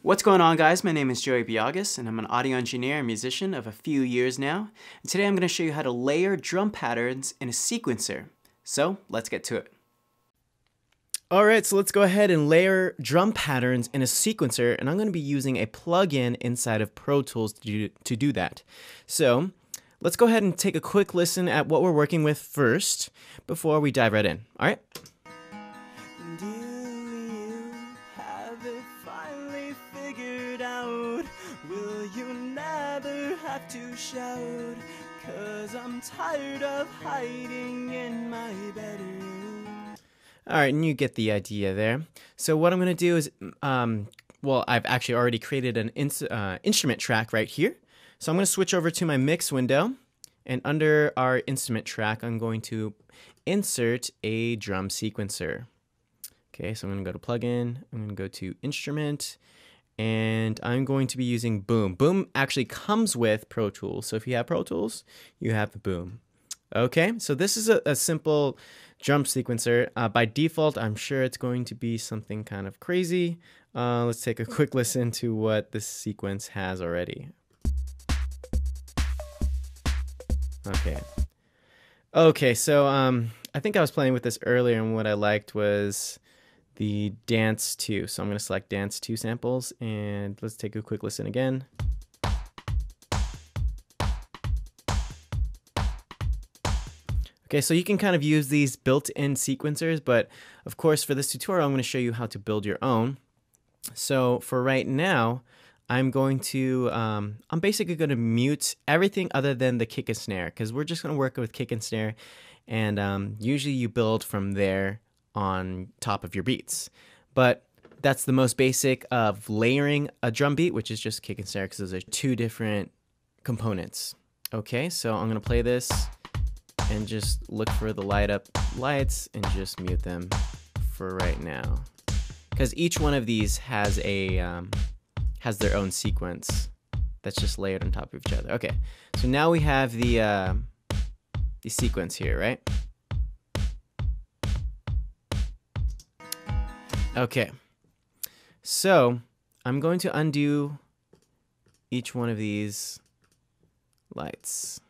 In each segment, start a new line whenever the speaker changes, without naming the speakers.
What's going on, guys? My name is Biagas and I'm an audio engineer and musician of a few years now. And today I'm going to show you how to layer drum patterns in a sequencer. So let's get to it. Alright, so let's go ahead and layer drum patterns in a sequencer, and I'm going to be using a plugin inside of Pro Tools to do that. So let's go ahead and take a quick listen at what we're working with first before we dive right in. Alright?
Will you never have to shout? 'Cause I'm tired of hiding in my bedroom.
Alright, and you get the idea there. So what I'm going to do is, well, I've actually already created an instrument track right here. So I'm going to switch over to my mix window, and under our instrument track, I'm going to insert a drum sequencer. Okay, so I'm going to go to plugin, I'm going to go to instrument, and I'm going to be using Boom. Boom actually comes with Pro Tools, so if you have Pro Tools, you have the Boom. Okay, so this is a simple drum sequencer. By default, I'm sure it's going to be something kind of crazy. Let's take a quick listen to what this sequence has already. Okay, so I think I was playing with this earlier, and what I liked was the dance 2. So I'm going to select dance 2 samples, and let's take a quick listen again. Okay, so you can kind of use these built-in sequencers, but of course for this tutorial I'm going to show you how to build your own. So for right now, I'm basically going to mute everything other than the kick and snare, because we're just going to work with kick and snare, and usually you build from there on top of your beats. But that's the most basic of layering a drum beat, which is just kick and snare, because those are two different components. Okay, so I'm going to play this and just look for the light up lights and just mute them for right now, because each one of these has their own sequence that's just layered on top of each other. Okay, so now we have the sequence here, right? Okay, so I'm going to undo each one of these lights.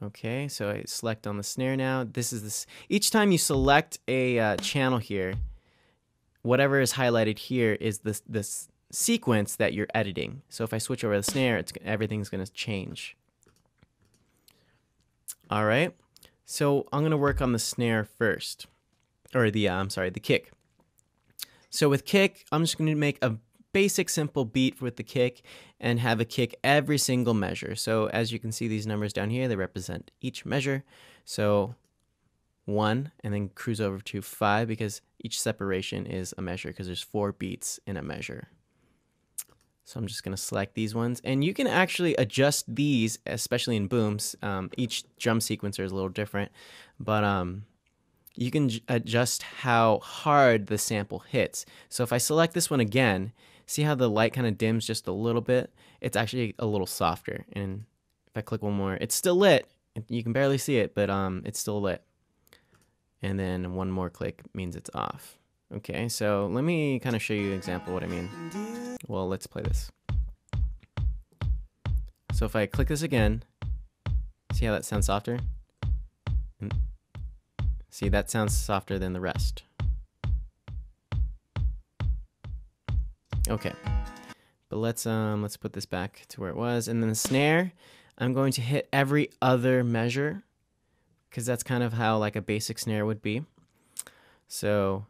Okay, so I select on the snare now. This is this. Each time you select a channel here, whatever is highlighted here is this sequence that you're editing. So if I switch over the snare, everything's going to change. All right, so I'm going to work on the snare first. Or the kick. So with kick, I'm just going to make a basic simple beat with the kick and have a kick every single measure. So as you can see, these numbers down here, they represent each measure. So 1, and then cruise over to 5, because each separation is a measure, because there's 4 beats in a measure. So I'm just going to select these ones, and you can actually adjust these, especially in booms. Each drum sequencer is a little different, but you can adjust how hard the sample hits. So if I select this one again, see how the light kind of dims just a little bit? It's actually a little softer. And if I click one more, it's still lit. You can barely see it, but it's still lit. And then one more click means it's off. Okay, so let me kind of show you an example of what I mean. Well, let's play this. So if I click this again, see how that sounds softer? See, that sounds softer than the rest. Okay, but let's put this back to where it was, and then the snare, I'm going to hit every other measure, because that's kind of how like a basic snare would be. So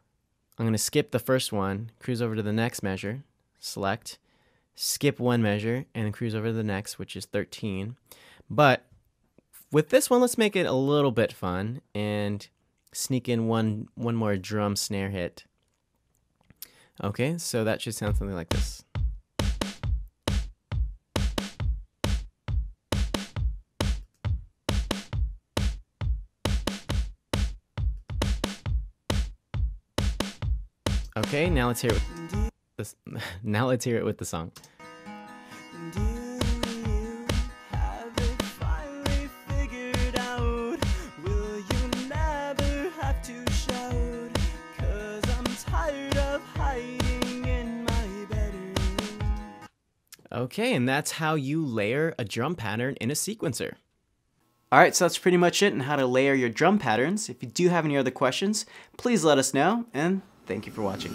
I'm going to skip the first one, cruise over to the next measure, select, skip one measure, and cruise over to the next, which is 13. But with this one, let's make it a little bit fun and sneak in one more drum snare hit. Okay, so that should sound something like this. Okay, now let's hear it with this. Now let's hear it with the song.
Tired of hiding in my
Okay, and that's how you layer a drum pattern in a sequencer.
Alright, so that's pretty much it on how to layer your drum patterns. If you do have any other questions, please let us know, and thank you for watching.